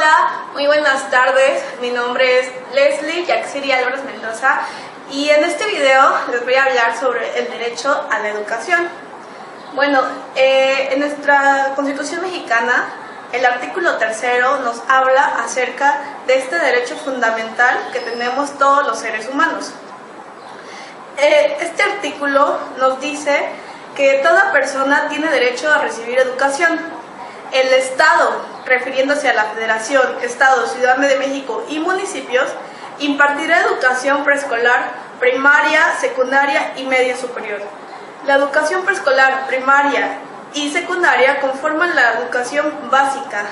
Hola, muy buenas tardes. Mi nombre es Leslie Yaxiri Álvarez Mendoza y en este video les voy a hablar sobre el derecho a la educación. Bueno, en nuestra Constitución mexicana, el artículo 3 nos habla acerca de este derecho fundamental que tenemos todos los seres humanos. Este artículo nos dice que toda persona tiene derecho a recibir educación. El Estado, refiriéndose a la Federación, Estado, Ciudad de México y municipios, impartirá educación preescolar, primaria, secundaria y media superior. La educación preescolar, primaria y secundaria conforman la educación básica.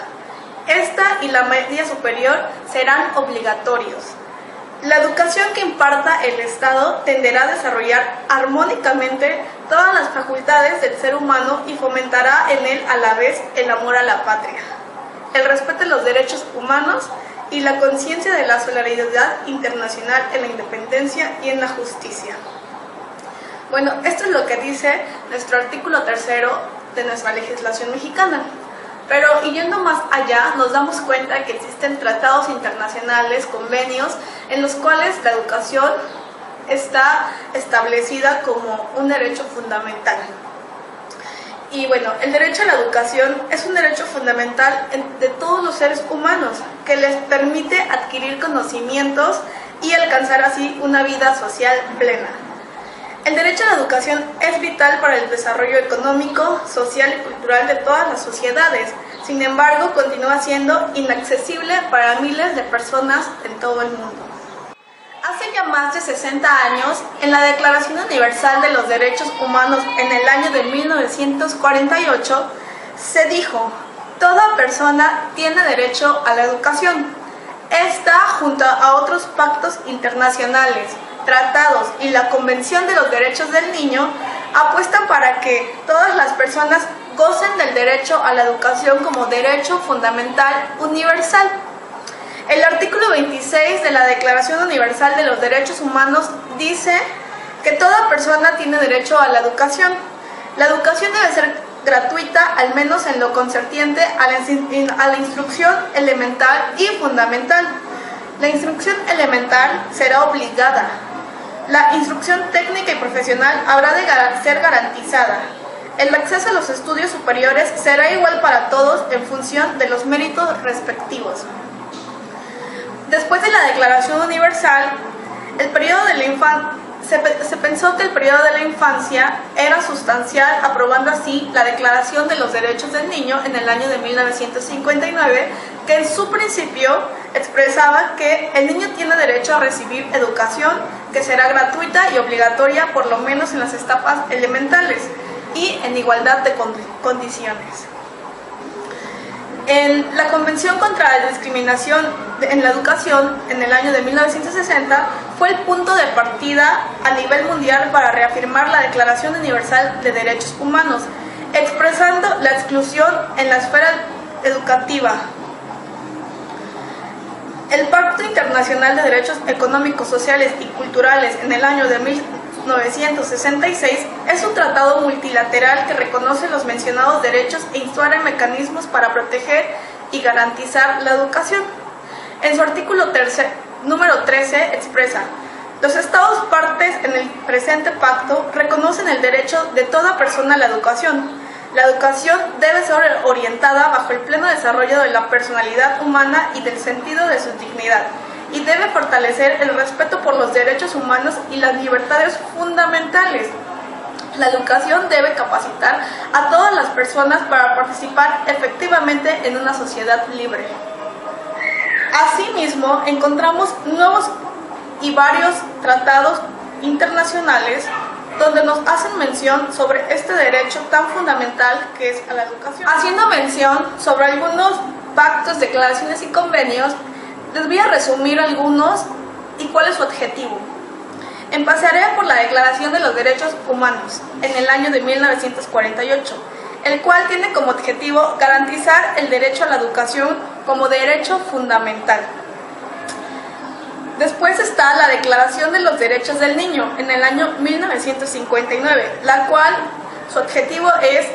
Esta y la media superior serán obligatorios. La educación que imparta el Estado tenderá a desarrollar armónicamente todas las facultades del ser humano y fomentará en él a la vez el amor a la patria, el respeto de los derechos humanos y la conciencia de la solidaridad internacional en la independencia y en la justicia. Bueno, esto es lo que dice nuestro artículo 3 de nuestra legislación mexicana. Pero yendo más allá, nos damos cuenta que existen tratados internacionales, convenios, en los cuales la educación está establecida como un derecho fundamental. Y bueno, el derecho a la educación es un derecho fundamental de todos los seres humanos que les permite adquirir conocimientos y alcanzar así una vida social plena. El derecho a la educación es vital para el desarrollo económico, social y cultural de todas las sociedades. Sin embargo, continúa siendo inaccesible para miles de personas en todo el mundo. Hace ya más de 60 años, en la Declaración Universal de los Derechos Humanos en el año de 1948, se dijo: toda persona tiene derecho a la educación. Esta, junto a otros pactos internacionales, tratados y la Convención de los Derechos del Niño, apuestan para que todas las personas gocen del derecho a la educación como derecho fundamental universal. El artículo 26 de la Declaración Universal de los Derechos Humanos dice que toda persona tiene derecho a la educación. La educación debe ser gratuita, al menos en lo concerniente a la instrucción elemental y fundamental. La instrucción elemental será obligada. La instrucción técnica y profesional habrá de ser garantizada. El acceso a los estudios superiores será igual para todos en función de los méritos respectivos. Después de la Declaración Universal, se pensó que el periodo de la infancia era sustancial, aprobando así la Declaración de los Derechos del Niño en el año de 1959, que en su principio expresaba que el niño tiene derecho a recibir educación, que será gratuita y obligatoria por lo menos en las etapas elementales y en igualdad de condiciones. En la Convención contra la Discriminación en la Educación, en el año de 1960, fue el punto de partida a nivel mundial para reafirmar la Declaración Universal de Derechos Humanos, expresando la exclusión en la esfera educativa. El Pacto Internacional de Derechos Económicos, Sociales y Culturales en el año de 1966 es un tratado multilateral que reconoce los mencionados derechos e instaura mecanismos para proteger y garantizar la educación. En su artículo número 13 expresa: los Estados partes en el presente pacto reconocen el derecho de toda persona a la educación. La educación debe ser orientada bajo el pleno desarrollo de la personalidad humana y del sentido de su dignidad, y debe fortalecer el respeto por los derechos humanos y las libertades fundamentales. La educación debe capacitar a todas las personas para participar efectivamente en una sociedad libre. Asimismo, encontramos nuevos y varios tratados internacionales donde nos hacen mención sobre este derecho tan fundamental que es a la educación. Haciendo mención sobre algunos pactos, declaraciones y convenios, les voy a resumir algunos y cuál es su objetivo. Empezaré por la Declaración de los Derechos Humanos en el año de 1948, el cual tiene como objetivo garantizar el derecho a la educación como derecho fundamental. Después está la Declaración de los Derechos del Niño en el año 1959, la cual su objetivo es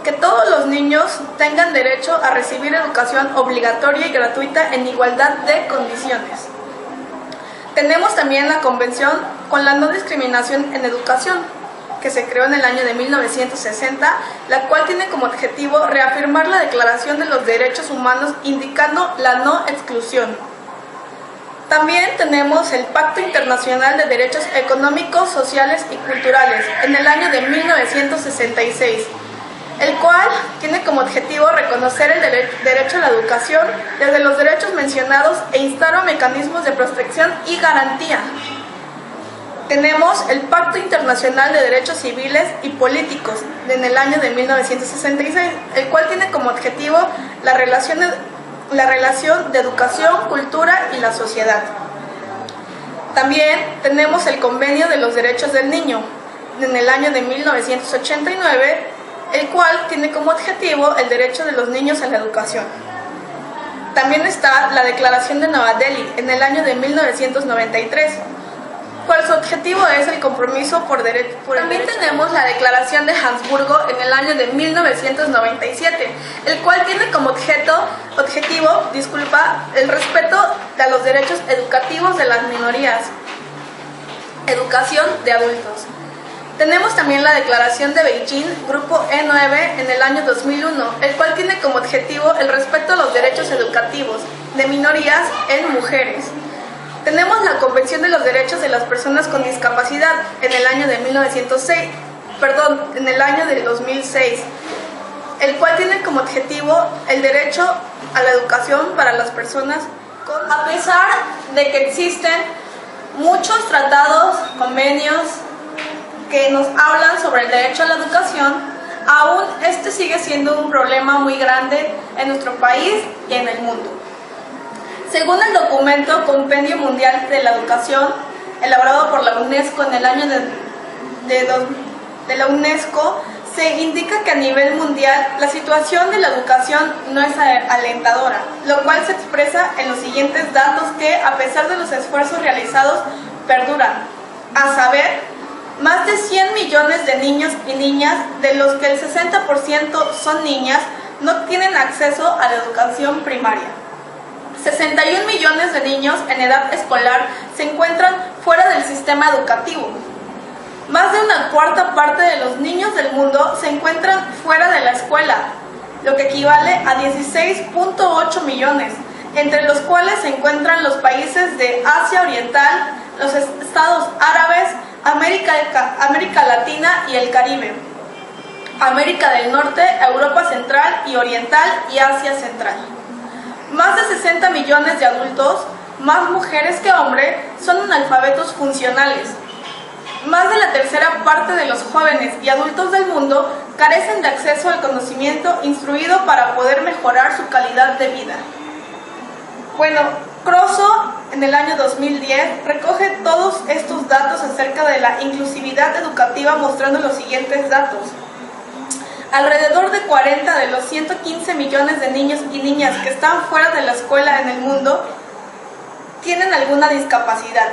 que todos los niños tengan derecho a recibir educación obligatoria y gratuita en igualdad de condiciones. Tenemos también la Convención con la No Discriminación en Educación, que se creó en el año de 1960, la cual tiene como objetivo reafirmar la Declaración de los Derechos Humanos, indicando la no exclusión. También tenemos el Pacto Internacional de Derechos Económicos, Sociales y Culturales, en el año de 1966, el cual tiene como objetivo reconocer el derecho a la educación desde los derechos mencionados e instaura mecanismos de protección y garantía. Tenemos el Pacto Internacional de Derechos Civiles y Políticos en el año de 1966, el cual tiene como objetivo la relación de educación, cultura y la sociedad. También tenemos el Convenio de los Derechos del Niño en el año de 1989, el cual tiene como objetivo el derecho de los niños a la educación. También está la Declaración de Nueva Delhi en el año de 1993, cual su objetivo es el compromiso por el derecho. También tenemos la Declaración de Habsburgo en el año de 1997, el cual tiene como objetivo el respeto a los derechos educativos de las minorías, educación de adultos. Tenemos también la Declaración de Beijing, Grupo E9, en el año 2001, el cual tiene como objetivo el respeto a los derechos educativos de minorías en mujeres. Tenemos la Convención de los Derechos de las Personas con Discapacidad en el año de 2006, el cual tiene como objetivo el derecho a la educación para las personas con... A pesar de que existen muchos tratados, convenios, que nos hablan sobre el derecho a la educación, aún este sigue siendo un problema muy grande en nuestro país y en el mundo. Según el documento Compendio Mundial de la Educación, elaborado por la UNESCO en el año de la UNESCO, se indica que a nivel mundial la situación de la educación no es alentadora, lo cual se expresa en los siguientes datos que, a pesar de los esfuerzos realizados, perduran, a saber, más de 100 millones de niños y niñas, de los que el 60% son niñas, no tienen acceso a la educación primaria. 61 millones de niños en edad escolar se encuentran fuera del sistema educativo. Más de una cuarta parte de los niños del mundo se encuentran fuera de la escuela, lo que equivale a 16.8 millones, entre los cuales se encuentran los países de Asia Oriental, los estados árabes, América Latina y el Caribe, América del Norte, Europa Central y Oriental y Asia Central. Más de 60 millones de adultos, más mujeres que hombres, son analfabetos funcionales. Más de la tercera parte de los jóvenes y adultos del mundo carecen de acceso al conocimiento instruido para poder mejorar su calidad de vida. Bueno, Croso en el año 2010 recoge todos estos datos acerca de la inclusividad educativa, mostrando los siguientes datos. Alrededor de 40 de los 115 millones de niños y niñas que están fuera de la escuela en el mundo tienen alguna discapacidad,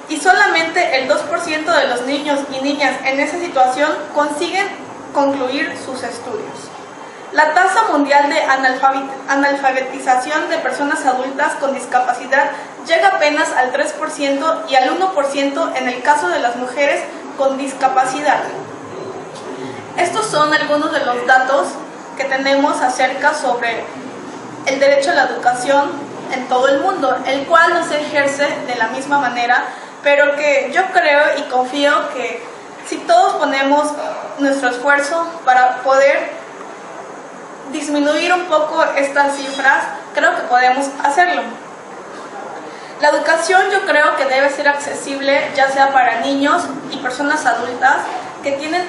y solamente el 2% de los niños y niñas en esa situación consiguen concluir sus estudios. La tasa mundial de analfabetización de personas adultas con discapacidad llega apenas al 3% y al 1% en el caso de las mujeres con discapacidad. Estos son algunos de los datos que tenemos acerca sobre el derecho a la educación en todo el mundo, el cual no se ejerce de la misma manera, pero que yo creo y confío que si todos ponemos nuestro esfuerzo para poder disminuir un poco estas cifras, creo que podemos hacerlo. La educación yo creo que debe ser accesible, ya sea para niños y personas adultas que tienen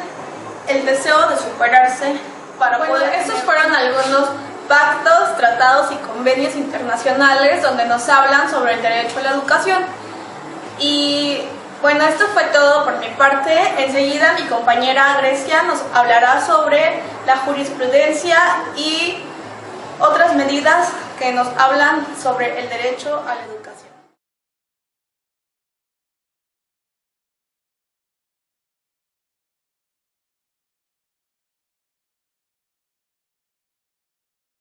el deseo de superarse para poder... Estos fueron algunos pactos, tratados y convenios internacionales donde nos hablan sobre el derecho a la educación. Y bueno, esto fue todo por mi parte. Enseguida mi compañera Grecia nos hablará sobre la jurisprudencia y otras medidas que nos hablan sobre el derecho a la educación.